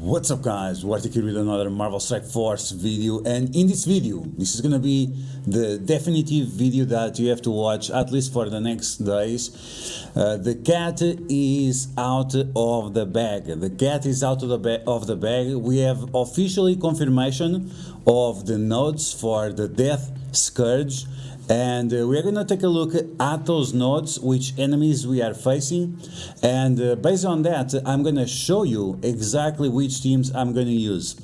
What's up guys, DuArktik here with another Marvel Strike Force video, and in this video, this is gonna be the definitive video that you have to watch at least for the next days. The cat is out of the bag. The cat is out of the bag. We have officially confirmation of the nodes for the Death Scourge. And we're going to take a look at those nodes, which enemies we are facing, and based on that I'm going to show you exactly which teams I'm going to use.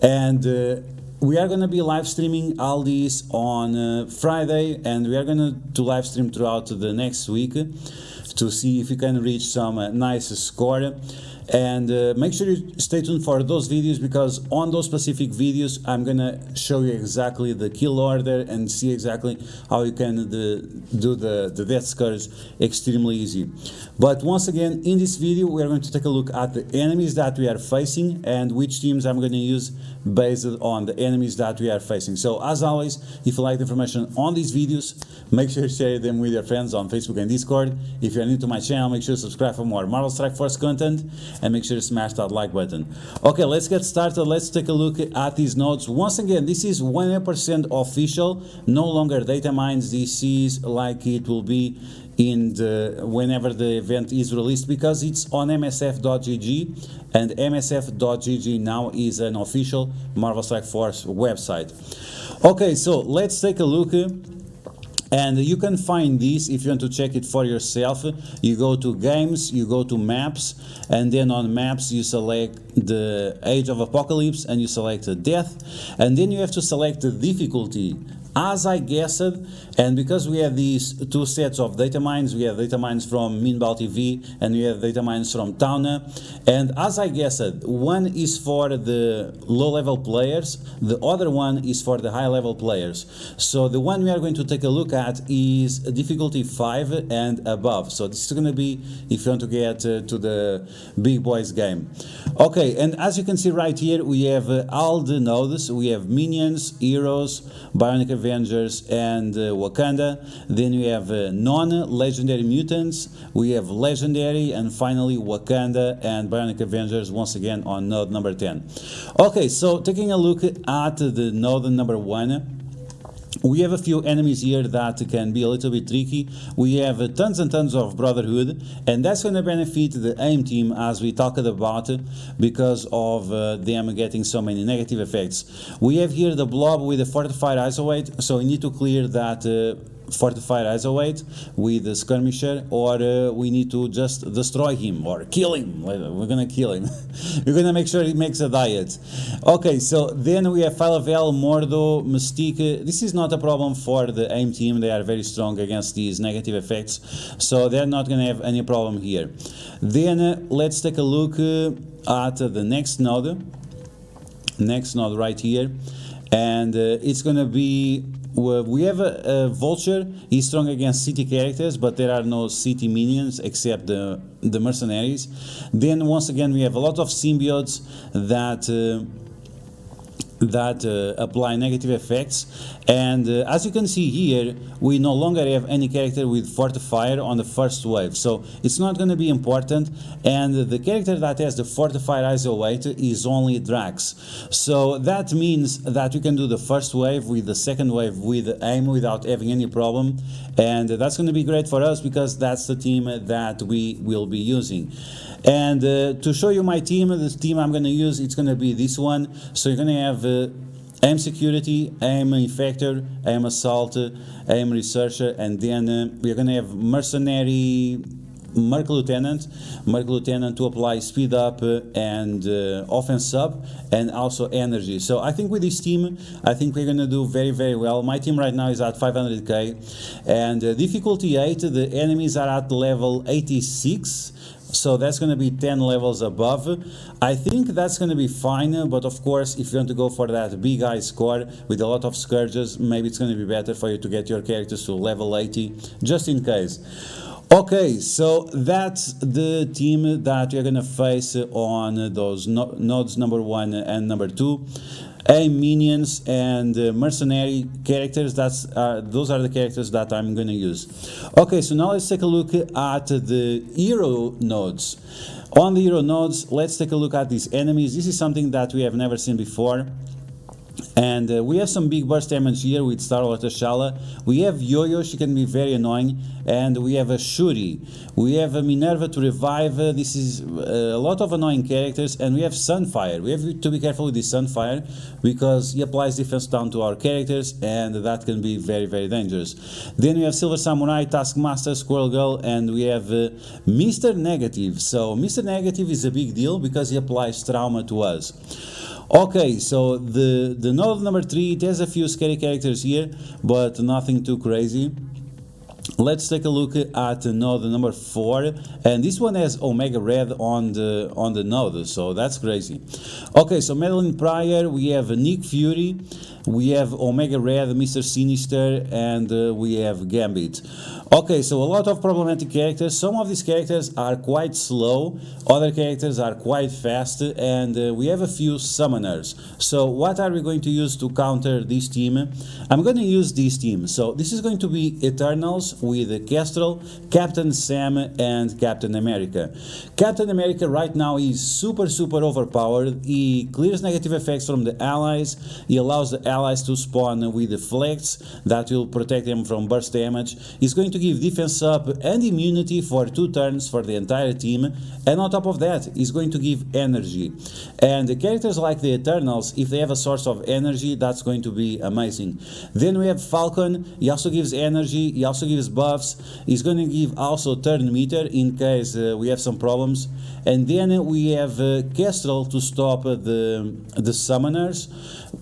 And we are going to be live streaming all these on Friday, and we are going to live stream throughout the next week to see if we can reach some nice score. And make sure you stay tuned for those videos, because on those specific videos I'm gonna show you exactly the kill order and see exactly how you can do the Death Scourge extremely easy. But once again, in this video we are going to take a look at the enemies that we are facing and which teams I'm going to use based on the enemies that we are facing. So as always, if you like the information on these videos, make sure to share them with your friends on Facebook and Discord. If you're new to my channel, make sure to subscribe for more Marvel Strike Force content, and make sure to smash that like button. Okay, let's get started. Let's take a look at these nodes. Once again, this is 100% official, no longer data mines. This is like it will be in the whenever the event is released, because it's on msf.gg, and msf.gg now is an official Marvel Strike Force website. Okay, so let's take a look. And you can find this if you want to check it for yourself. You go to games, you go to maps, and then on maps you select the Age of Apocalypse and you select the death, and then you have to select the difficulty as I guessed. And because we have these two sets of data mines, we have data mines from Minbal TV and we have data mines from Tauna, and as I guessed, one is for the low level players, the other one is for the high level players. So the one we are going to take a look at is difficulty 5 and above. So this is going to be if you want to get to the big boys game. Okay, and as you can see right here, we have all the nodes. We have minions, heroes, bionic Avengers, and Wakanda. Then we have non-legendary mutants, we have legendary, and finally Wakanda and bionic Avengers once again on node number 10. Okay, so taking a look at the node number 1, we have a few enemies here that can be a little bit tricky. We have tons and tons of Brotherhood, and that's going to benefit the AIM team, as we talked about, because of them getting so many negative effects. We have here the blob with the fortified isolate, so we need to clear that fortified isolate with the skirmisher, or we need to just destroy him or kill him. We're gonna kill him. We're gonna make sure he makes a diet. Okay, so then we have Philavel, Mordo, Mystique. This is not a problem for the AIM team. They are very strong against these negative effects, so they're not gonna have any problem here. Then let's take a look at the next node right here, and it's gonna be, we have a Vulture. He's strong against city characters, but there are no city minions except the mercenaries. Then once again we have a lot of symbiotes that apply negative effects, and as you can see here, we no longer have any character with fortifier on the first wave, so it's not going to be important. And the character that has the fortified isolate is only Drax, so that means that we can do the first wave with the second wave with AIM without having any problem, and that's going to be great for us because that's the team that we will be using. And to show you my team, the team I'm going to use, it's going to be this one. So you're going to have AIM Security, AIM Infector, AIM Assault, AIM Researcher, and then we're going to have Mercenary Merc Lieutenant to apply speed up and offense up, and also energy. So I think with this team, I think we're going to do very, very well. My team right now is at 500k, and difficulty 8, the enemies are at level 86. So that's going to be 10 levels above. I think that's going to be fine, but of course, if you want to go for that big high score with a lot of Scourges, maybe it's going to be better for you to get your characters to level 80, just in case. Okay, so that's the team that you're going to face on those nodes number 1 and number 2. aim minions, and mercenary characters. Those are the characters that I'm gonna use. Okay, so now let's take a look at the hero nodes. On the hero nodes, let's take a look at these enemies. This is something that we have never seen before. And we have some big burst damage here with Starlord T'Challa. We have Yo-Yo, she can be very annoying. And we have a Shuri. We have a Minerva to revive. This is a lot of annoying characters. And we have Sunfire. We have to be careful with this Sunfire because he applies defense down to our characters, and that can be very, very dangerous. Then we have Silver Samurai, Taskmaster, Squirrel Girl, and we have Mr. Negative. So Mr. Negative is a big deal because he applies trauma to us. Okay, so the node number 3, it has a few scary characters here, but nothing too crazy. Let's take a look at node number 4, and this one has Omega Red on the node, so that's crazy. Okay, so Madeline Pryor, we have Nick Fury, we have Omega Red, Mr. Sinister, and we have Gambit. Okay, so a lot of problematic characters. Some of these characters are quite slow, other characters are quite fast, and we have a few summoners. So what are we going to use to counter this team? I'm going to use this team. So this is going to be Eternals with Kestrel, Captain Sam, and Captain America. Captain America right now is super overpowered. He clears negative effects from the allies. He allows the allies to spawn with deflects that will protect them from burst damage. He's going to give defense up and immunity for 2 turns for the entire team, and on top of that he's going to give energy. And the characters like the Eternals, if they have a source of energy, that's going to be amazing. Then we have Falcon. He also gives energy, he also gives buffs. He's going to give also turn meter in case we have some problems. And then we have Kestrel to stop the summoners,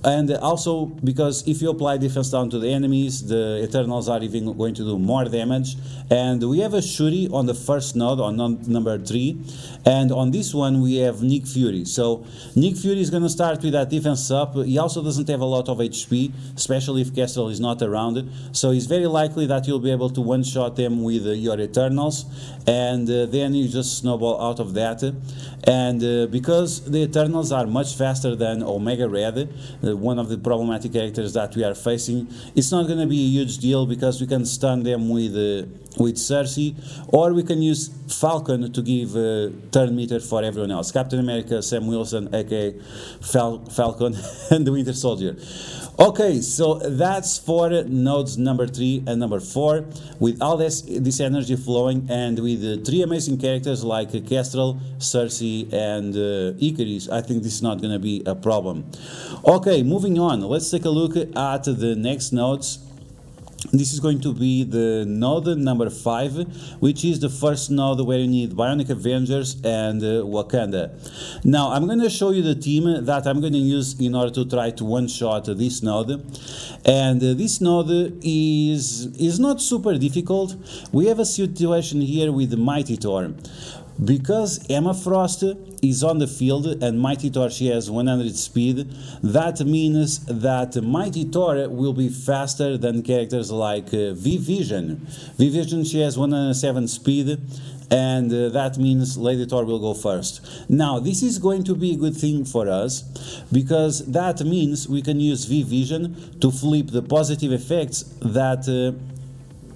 and also because if you apply defense down to the enemies, the Eternals are even going to do more damage. And we have a Shuri on the first node, on node number 3, and on this one we have Nick Fury. So Nick Fury is going to start with that defense up. He also doesn't have a lot of HP, especially if Kestrel is not around, so it's very likely that you'll be able to one-shot them with your Eternals, and then you just snowball out of that. And because the Eternals are much faster than Omega Red, one of the problematic characters that we are facing, it's not going to be a huge deal because we can stun them with Cersei, or we can use Falcon to give turn meter for everyone else. Captain America, Sam Wilson, aka Falcon, and the Winter Soldier. Okay, so that's for nodes number 3 and number 4, with all this energy flowing, and with 3 amazing characters like Kestrel, Cersei, and Icarus. I think this is not going to be a problem. Okay, moving on, let's take a look at the next nodes. This is going to be the node number 5, which is the first node where you need Bionic Avengers and Wakanda. Now, I'm going to show you the team that I'm going to use in order to try to one-shot this node. And this node is not super difficult. We have a situation here with the Mighty Thor. Because Emma Frost is on the field and Mighty Thor, she has 100 speed, that means that Mighty Thor will be faster than characters like V-Vision. V-Vision, she has 107 speed, and that means Lady Thor will go first. Now, this is going to be a good thing for us, because that means we can use V-Vision to flip the positive effects that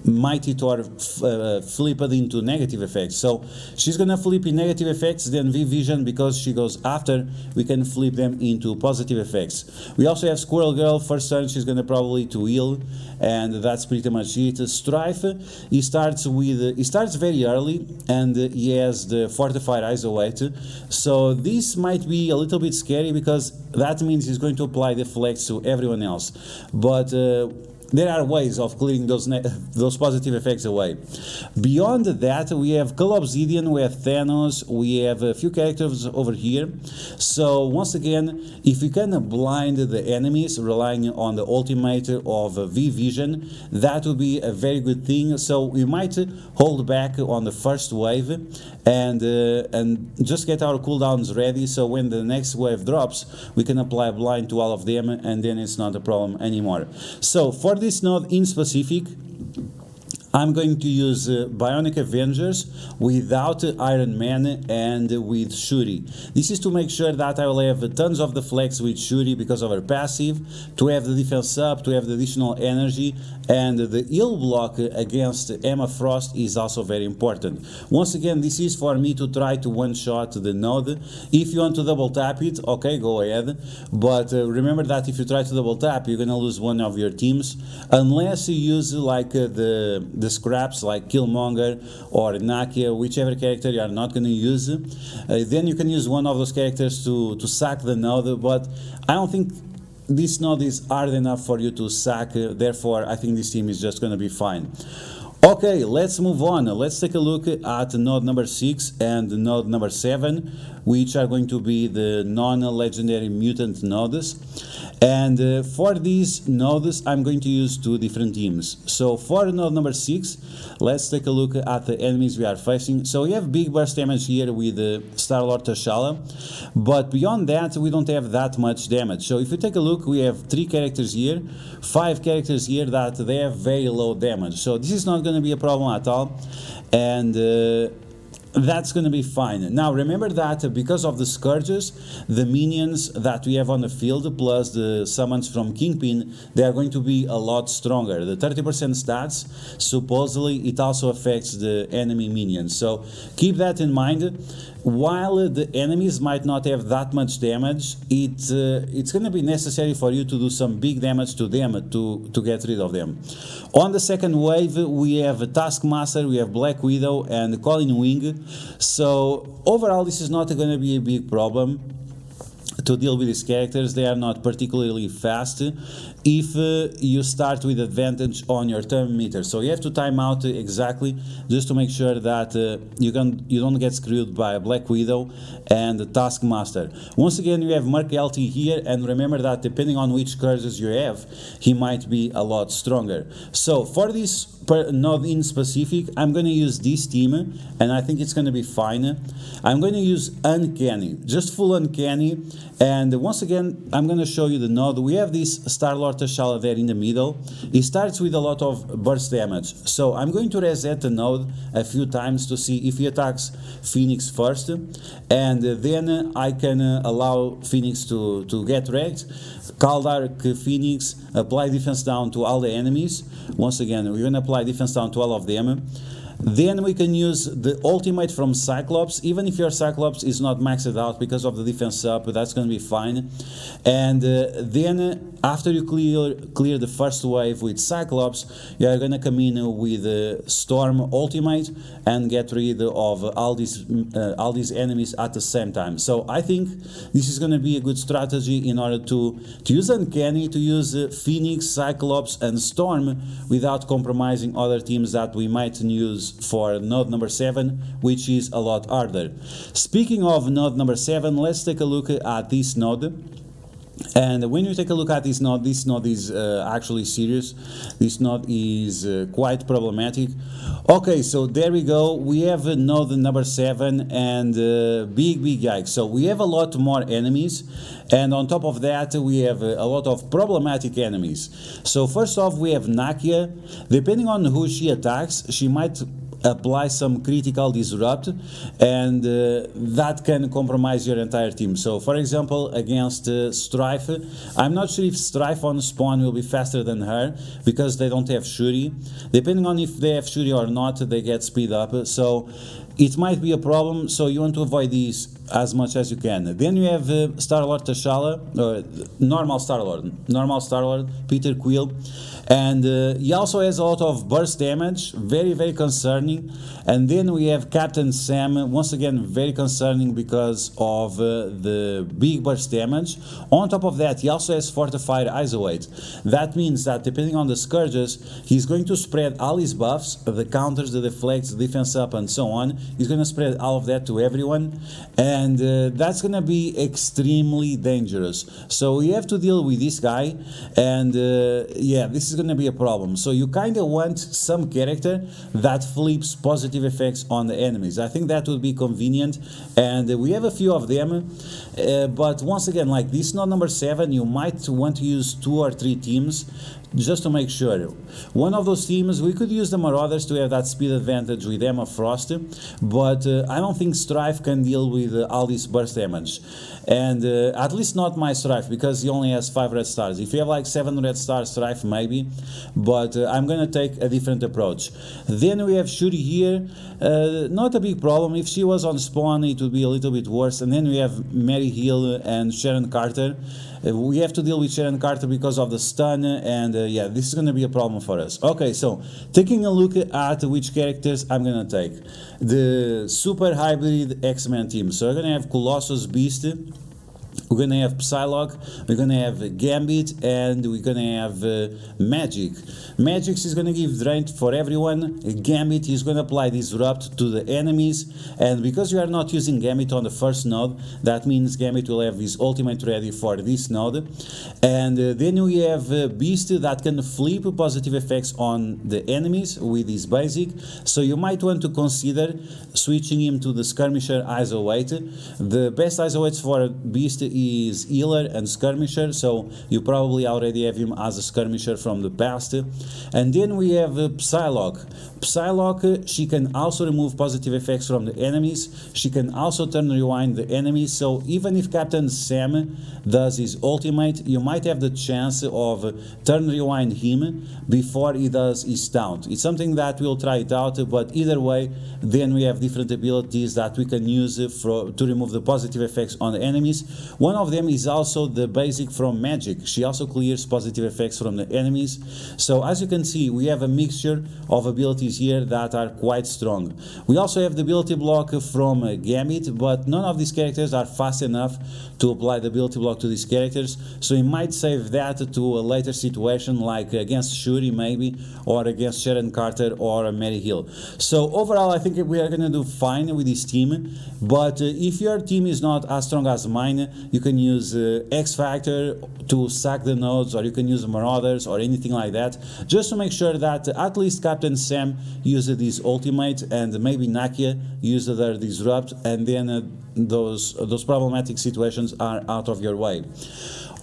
Mighty Thor flipped into negative effects. So she's gonna flip in negative effects, then V-Vision, because she goes after, we can flip them into positive effects. We also have Squirrel Girl. First turn she's gonna probably to heal, and that's pretty much it. Strife, he starts very early, and he has the Fortified Isolate. So this might be a little bit scary because that means he's going to apply deflects to everyone else. But there are ways of clearing those positive effects away. Beyond that, we have Cull Obsidian, we have Thanos, we have a few characters over here. So once again, if we can blind the enemies relying on the ultimate of V-Vision, that would be a very good thing. So we might hold back on the first wave and just get our cooldowns ready, so when the next wave drops, we can apply blind to all of them, and then it's not a problem anymore. So for this node in specific, I'm going to use Bionic Avengers without Iron Man and with Shuri. This is to make sure that I will have tons of deflects with Shuri because of her passive, to have the defense up, to have the additional energy, and the heal block against Emma Frost is also very important. Once again, this is for me to try to one-shot the node. If you want to double tap it, okay, go ahead, but remember that if you try to double tap, you're gonna lose one of your teams, unless you use like the scraps like Killmonger or Nakia, whichever character you are not going to use. Then you can use one of those characters to sack the node, but I don't think this node is hard enough for you to sack, therefore I think this team is just going to be fine. Okay, let's move on. Let's take a look at node number 6 and node number 7, which are going to be the non-legendary mutant nodes. And for these nodes, I'm going to use two different teams. So for node number 6, let's take a look at the enemies we are facing. So we have big burst damage here with Star-Lord T'Challa, but beyond that, we don't have that much damage. So if you take a look, we have 3 characters here, 5 characters here that they have very low damage. So this is not going to be a problem at all, and that's going to be fine. Now remember that because of the Scourges, the minions that we have on the field plus the summons from Kingpin, they are going to be a lot stronger. The 30% stats, supposedly it also affects the enemy minions, so keep that in mind. While the enemies might not have that much damage, it's going to be necessary for you to do some big damage to them to get rid of them. On the second wave, we have Taskmaster, we have Black Widow, and Colin Wing. So overall, this is not going to be a big problem to deal with these characters. They are not particularly fast if you start with advantage on your turn meter. So you have to time out exactly just to make sure that you don't get screwed by Black Widow and the Taskmaster. Once again, you have Mark LT here, and remember that depending on which curses you have, he might be a lot stronger. So for this node in specific, I'm going to use this team, and I think it's going to be fine. I'm going to use Uncanny, just full Uncanny, and once again, I'm going to show you the node. We have this Star-Lord T'Challa there in the middle. He starts with a lot of burst damage, so I'm going to reset the node a few times to see if he attacks Phoenix first, and then I can allow Phoenix to get wrecked. Dark Phoenix, apply defense down to all the enemies. Once again, we're going to apply defense down to all of them. Then we can use the ultimate from Cyclops, even if your Cyclops is not maxed out because of the defense up, that's going to be fine. And then after you clear the first wave with Cyclops, you are going to come in with Storm ultimate and get rid of all these enemies at the same time. So I think this is going to be a good strategy in order to use Uncanny, to use Phoenix, Cyclops, and Storm without compromising other teams that we might use for node number 7, which is a lot harder. Speaking of node number 7, let's take a look at this node. And when you take a look at this node is actually serious. This node is quite problematic. Okay, so there we go. We have node number 7 and big yikes. So we have a lot more enemies, and on top of that we have a lot of problematic enemies. So first off, we have Nakia. Depending on who she attacks, she might apply some critical disrupt, and that can compromise your entire team. So for example, against Strife, I'm not sure if Strife on spawn will be faster than her because they don't have Shuri. Depending on if they have Shuri or not, they get speed up, so it might be a problem. So you want to avoid these as much as you can. Then you have Star-Lord T'Challa, normal Star-Lord, Peter Quill, and he also has a lot of burst damage, very concerning. And then we have Captain Sam, once again very concerning because of the big burst damage. On top of that, he also has fortified isolate. That means that depending on the Scourges, he's going to spread all his buffs, the counters, the deflects, the defense up, and so on. He's going to spread all of that to everyone, and that's going to be extremely dangerous. So you have to deal with this guy, and yeah, this is going to be a problem. So you kind of want some character that flips positive effects on the enemies. I think that would be convenient, and we have a few of them, but once again, like this node number 7, you might want to use 2 or 3 teams just to make sure. One of those teams, we could use the Marauders to have that speed advantage with Emma Frost, but I don't think Strife can deal with all this burst damage. And at least not my Strife, because he only has 5 red stars. If you have like 7 red stars Strife, maybe, but I'm gonna take a different approach. Then we have Shuri here, not a big problem. If she was on spawn, it would be a little bit worse. And then we have Mary Hill and Sharon Carter. We have to deal with Sharon Carter because of the stun, and yeah, this is going to be a problem for us. Okay, so taking a look at which characters I'm going to take. The Super Hybrid X-Men team. So we're going to have Colossus Beast, we're going to have Psylocke, we're going to have Gambit, and we're going to have Magic. Magic is going to give Drain for everyone. Gambit is going to apply Disrupt to the enemies, and because you are not using Gambit on the first node, that means Gambit will have his ultimate ready for this node. And then we have Beast that can flip positive effects on the enemies with his basic, so you might want to consider switching him to the Skirmisher ISO 8. The best ISO 8s for Beast is Healer and Skirmisher, so you probably already have him as a Skirmisher from the past. And then we have Psylocke. Psylocke, she can also remove positive effects from the enemies, she can also turn rewind the enemies, so even if Captain Sam does his ultimate, you might have the chance of turn rewind him before he does his taunt. It's something that we'll try it out, but either way, then we have different abilities that we can use to remove the positive effects on the enemies. One of them is also the basic from Magic. She also clears positive effects from the enemies. So as you can see, we have a mixture of abilities here that are quite strong. We also have the ability block from Gambit, but none of these characters are fast enough to apply the ability block to these characters, so you might save that to a later situation, like against Shuri maybe, or against Sharon Carter or Mary Hill. So overall, I think we are gonna do fine with this team, but if your team is not as strong as mine, you can use X Factor to sack the nodes, or you can use Marauders or anything like that, just to make sure that at least Captain Sam used his ultimate, and maybe Nakia used their Disrupt, and then those problematic situations are out of your way.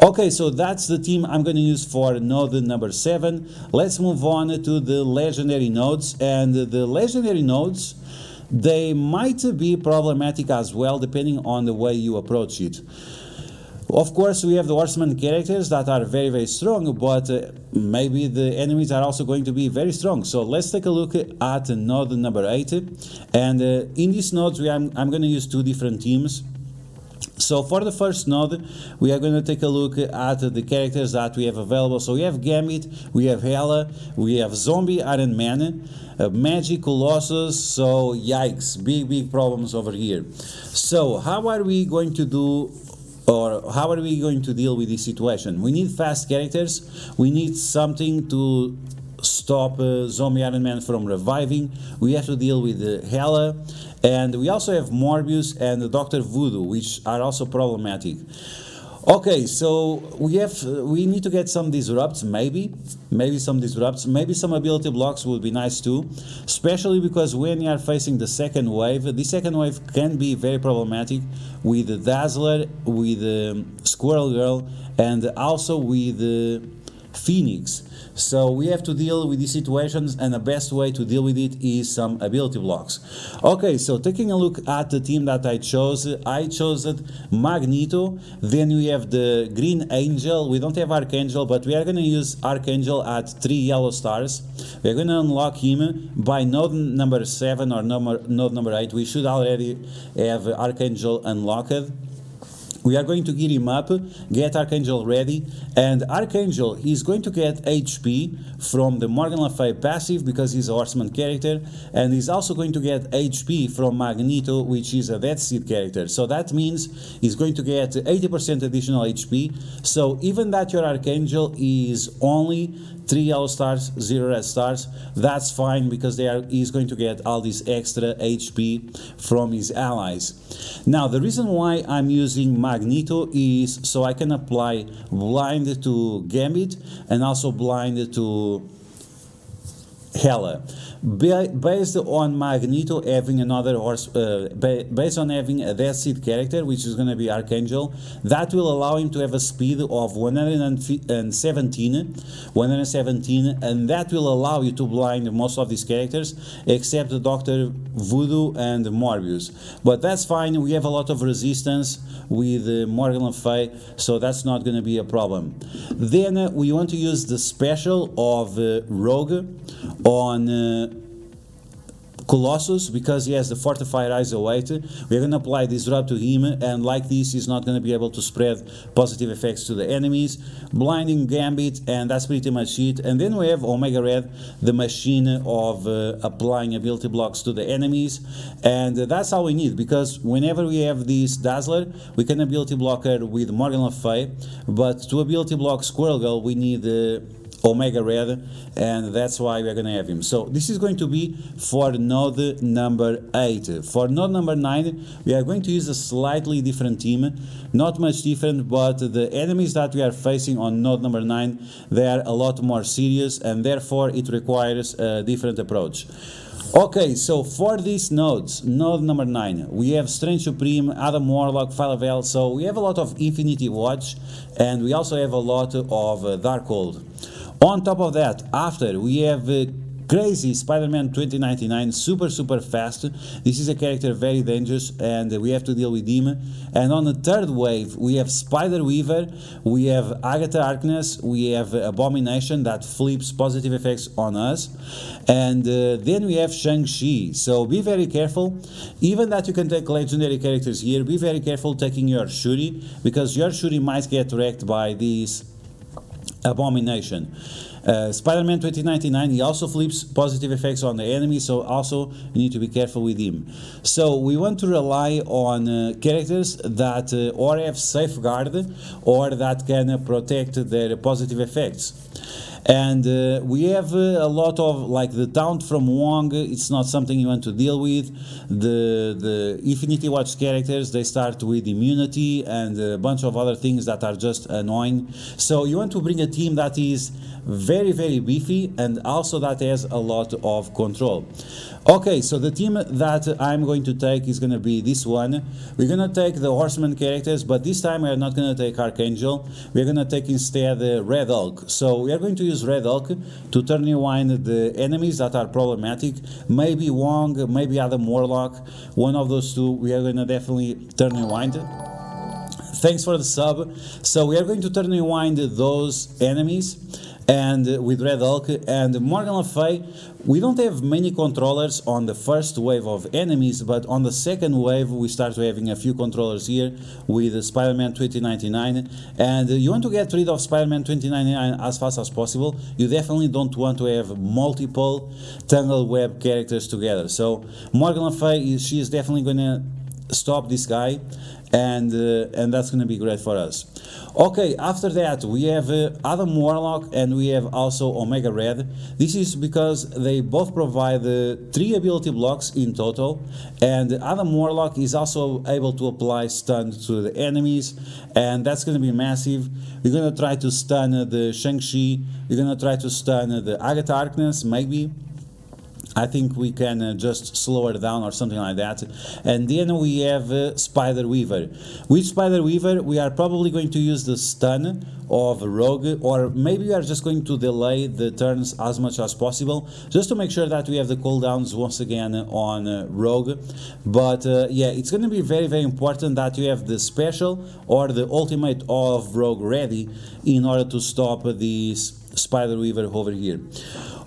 Okay, so that's the team I'm going to use for node number 7. Let's move on to the legendary nodes, and the legendary nodes, they might be problematic as well, depending on the way you approach it. Of course, we have the horseman characters that are very, very strong, but maybe the enemies are also going to be very strong. So let's take a look at node number 8. And in these nodes, I'm going to use 2 different teams. So for the first node, we are going to take a look at the characters that we have available. So we have Gambit, we have Hela, we have Zombie Iron Man, Magic Colossus, so yikes, big problems over here. So how are we going to do, or how are we going to deal with this situation? We need fast characters, we need something to stop Zombie Iron Man from reviving, we have to deal with Hela, and we also have Morbius and Dr. Voodoo, which are also problematic. Okay, so we need to get some disrupts, maybe some disrupts, maybe some ability blocks would be nice too, especially because when you are facing the second wave, the second wave can be very problematic with the Dazzler, with Squirrel Girl, and also with Phoenix. So we have to deal with these situations, and the best way to deal with it is some ability blocks. Okay, so taking a look at the team that I chose Magneto, then we have the Green Angel. We don't have Archangel, but we are going to use Archangel at 3 yellow stars. We're going to unlock him by node number 7 or node number 8. We should already have Archangel unlocked. We are going to gear him up, get Archangel ready, and Archangel is going to get HP from the Morgan Le Fay passive because he's a horseman character, and he's also going to get HP from Magneto, which is a Death Seed character. So that means he's going to get 80% additional HP. So even that your Archangel is only 3 yellow stars, 0 red stars, that's fine because he's going to get all this extra HP from his allies. Now, the reason why I'm using Magneto is so I can apply Blind to Gambit and also Blind to Hela. Based on Magneto having another horse, based on having a Death Seed character, which is going to be Archangel, that will allow him to have a speed of 117, and that will allow you to blind most of these characters, except Dr. Voodoo and Morbius. But that's fine, we have a lot of resistance with Morgan Le Fay, so that's not going to be a problem. Then we want to use the special of Rogue on Colossus, because he has the Fortified Eyes await. We're going to apply Disrupt to him, and like this he's not going to be able to spread positive effects to the enemies. Blinding Gambit, and that's pretty much it. And then we have Omega Red, the machine of applying ability blocks to the enemies, and that's all we need, because whenever we have this Dazzler, we can ability block her with Morgan Le Fay, but to ability block Squirrel Girl we need Omega Red, and that's why we're going to have him. So this is going to be for node number 8. For node number 9, we are going to use a slightly different team, not much different, but the enemies that we are facing on node number 9, they are a lot more serious, and therefore it requires a different approach. Okay, so for these nodes, node number 9, we have Strange Supreme, Adam Warlock, Philavel, so we have a lot of Infinity Watch, and we also have a lot of Darkhold. On top of that, after, we have crazy Spider-Man 2099, super fast. This is a character very dangerous, and we have to deal with him. And on the third wave, we have Spider-Weaver, we have Agatha Harkness, we have Abomination that flips positive effects on us, and then we have Shang-Chi. So be very careful, even that you can take legendary characters here, be very careful taking your Shuri, because your Shuri might get wrecked by this Abomination. Spider-Man 2099, he also flips positive effects on the enemy, so also you need to be careful with him. So we want to rely on characters that or have safeguard or that can protect their positive effects. And we have a lot of, like the Taunt from Wong, it's not something you want to deal with. The Infinity Watch characters, they start with immunity and a bunch of other things that are just annoying. So you want to bring a team that is very beefy and also that has a lot of control. Okay, so the team that I'm going to take is going to be this one. We're going to take the Horseman characters, but this time we are not going to take Archangel. We're going to take instead Red Hulk. So we are going to use Red Hulk to turn rewind the enemies that are problematic. Maybe Wong, maybe Adam Warlock, one of those two we are going to definitely turn rewind. Thanks for the sub. So we are going to turn rewind those enemies, and with Red Hulk and Morgan Le Fay, we don't have many controllers on the first wave of enemies, but on the second wave we start having a few controllers here with Spider-Man 2099, and you want to get rid of Spider-Man 2099 as fast as possible. You definitely don't want to have multiple Tangle Web characters together. So Morgan Le Fay, she is definitely going to stop this guy, and that's going to be great for us. Okay, after that we have Adam Warlock and we have also Omega Red. This is because they both provide 3 ability blocks in total, and Adam Warlock is also able to apply stun to the enemies, and that's going to be massive. We're going to try to stun the Shang-Chi, we're going to try to stun the Agatha Harkness, maybe. I think we can just slow her down or something like that. And then we have Spider-Weaver. With Spider-Weaver, we are probably going to use the stun of Rogue, or maybe we are just going to delay the turns as much as possible, just to make sure that we have the cooldowns once again on Rogue. But yeah, it's going to be very important that you have the special or the ultimate of Rogue ready in order to stop this Spider-Weaver over here.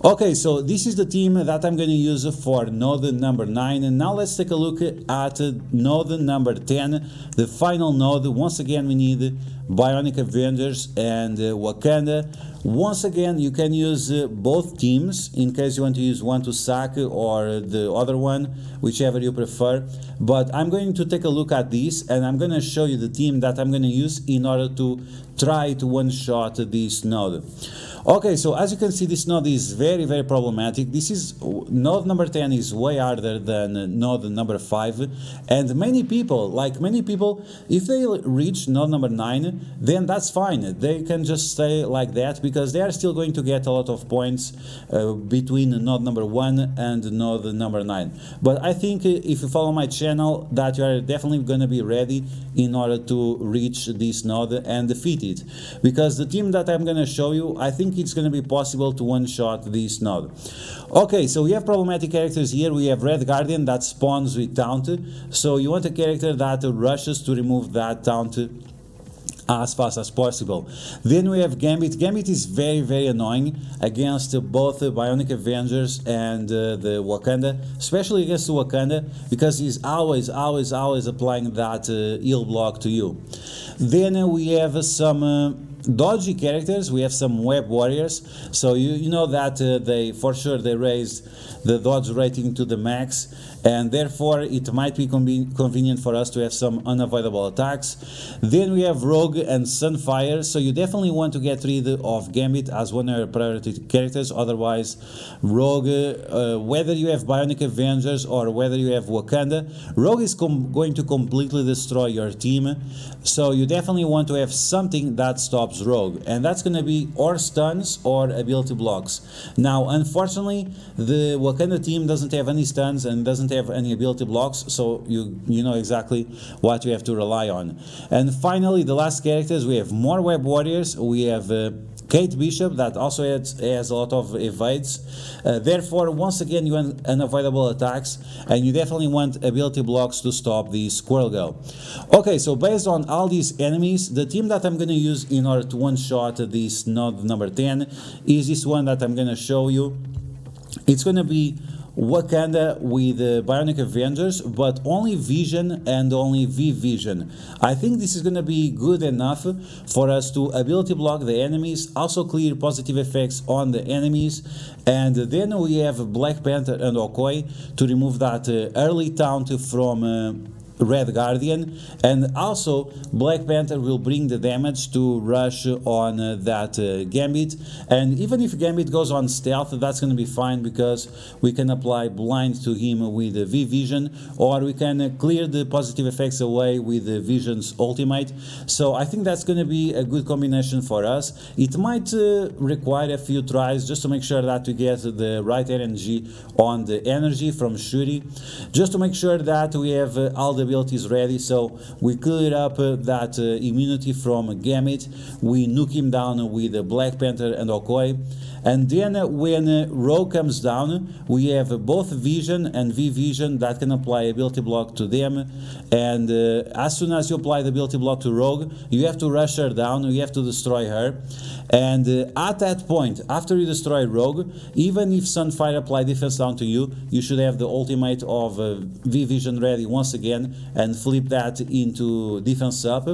Okay, so this is the team that I'm going to use for node number 9, and now let's take a look at node number 10, the final node. Once again we need Bionic Avengers and Wakanda. Once again you can use both teams in case you want to use one to sack or the other one, whichever you prefer. But I'm going to take a look at this and I'm going to show you the team that I'm going to use in order to try to one-shot this node. Okay, so as you can see, this node is very problematic. This is node number 10 is way harder than node number 5, and many people, if they reach node number 9, then that's fine. They can just stay like that because they are still going to get a lot of points between node number 1 and node number 9. But I think if you follow my channel, that you are definitely going to be ready in order to reach this node and defeat it, because the team that I'm going to show you, I think it's going to be possible to one-shot this node. Okay, so we have problematic characters here. We have Red Guardian that spawns with taunt, so you want a character that rushes to remove that taunt as fast as possible. Then we have Gambit. Gambit is very annoying against both the Bionic Avengers and the Wakanda, especially against the Wakanda, because he's always applying that heal block to you. Then we have some dodgy characters. We have some web warriors, so you know that they for sure they raised the dodge rating to the max, and therefore it might be convenient for us to have some unavoidable attacks. Then we have Rogue and Sunfire, so you definitely want to get rid of Gambit as one of your priority characters. Otherwise, Rogue, whether you have Bionic Avengers or whether you have Wakanda, Rogue is going to completely destroy your team, so you definitely want to have something that stops Rogue, and that's going to be or stuns or ability blocks. Now unfortunately the Wakanda team doesn't have any stuns and doesn't have any ability blocks, so you know exactly what you have to rely on. And finally, the last characters, we have more web warriors. We have Kate Bishop that also has a lot of evades. Therefore, once again, you want unavoidable attacks, and you definitely want ability blocks to stop the Squirrel Girl. Okay, so based on all these enemies, the team that I'm going to use in order to one-shot this node number 10 is this one that I'm going to show you. It's going to be Wakanda with Bionic Avengers, but only Vision and only V-Vision. I think this is going to be good enough for us to ability block the enemies, also clear positive effects on the enemies, and then we have Black Panther and Okoye to remove that early taunt from Red Guardian, and also Black Panther will bring the damage to rush on that Gambit. And even if Gambit goes on stealth, that's going to be fine, because we can apply blind to him with V-Vision, or we can clear the positive effects away with the Vision's ultimate. So I think that's going to be a good combination for us. It might require a few tries just to make sure that we get the right RNG on the energy from Shuri, just to make sure that we have all the abilities ready. So we clear up that immunity from Gambit, we nuke him down with Black Panther and Okoye, and then when Rogue comes down, we have both Vision and V-Vision that can apply ability block to them, and as soon as you apply the ability block to Rogue, you have to rush her down, you have to destroy her, and at that point, after you destroy Rogue, even if Sunfire apply defense down to you, you should have the ultimate of V-Vision ready once again, and flip that into defense up.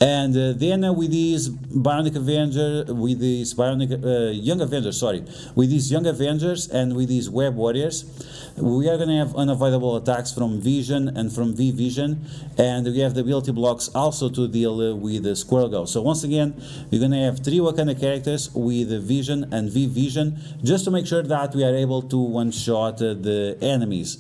And then with these Bionic Avenger, with these Bionic Young Avengers, sorry, with these Young Avengers and with these Web Warriors, we are going to have unavoidable attacks from Vision and from V-Vision, and we have the ability blocks also to deal with the Squirrel Girl. So once again, we're going to have 3 Wakanda characters with Vision and V-Vision, just to make sure that we are able to one-shot the enemies.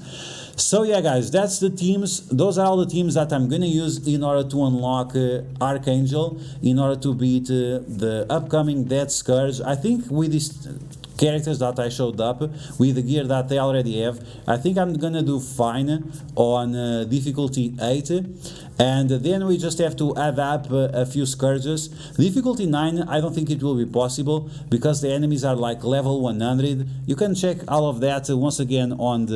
So yeah guys, that's the teams. Those are all the teams that I'm gonna use in order to unlock Archangel, in order to beat the upcoming Dead Scourge. I think with these characters that I showed up, with the gear that they already have, I think I'm gonna do fine on difficulty 8, and then we just have to add up a few Scourges. Difficulty 9, I don't think it will be possible, because the enemies are like level 100. You can check all of that once again on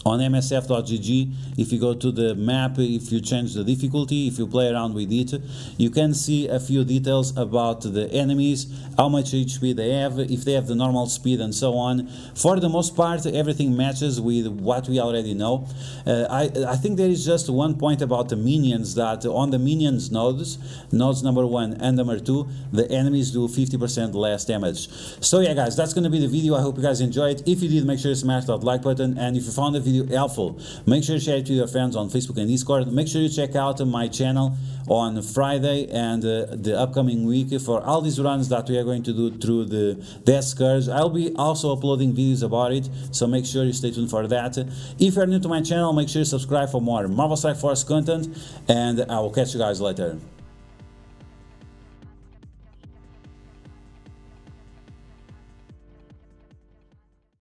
msf.gg. If you go to the map, if you change the difficulty, if you play around with it, you can see a few details about the enemies, how much HP they have, if they have the normal speed, and so on. For the most part, everything matches with what we already know. I think there is just one point about the minions, that on the minions nodes number 1 and number 2, the enemies do 50% less damage. So yeah guys, that's going to be the video. I hope you guys enjoyed. If you did, make sure you smash that like button, and if you found the video helpful, make sure you share it with your friends on Facebook and Discord. Make sure you check out my channel on Friday and the upcoming week for all these runs that we are going to do through the Death Scourge. I'll be also uploading videos about it, so make sure you stay tuned for that. If you're new to my channel, make sure you subscribe for more Marvel Strike Force content, and I will catch you guys later.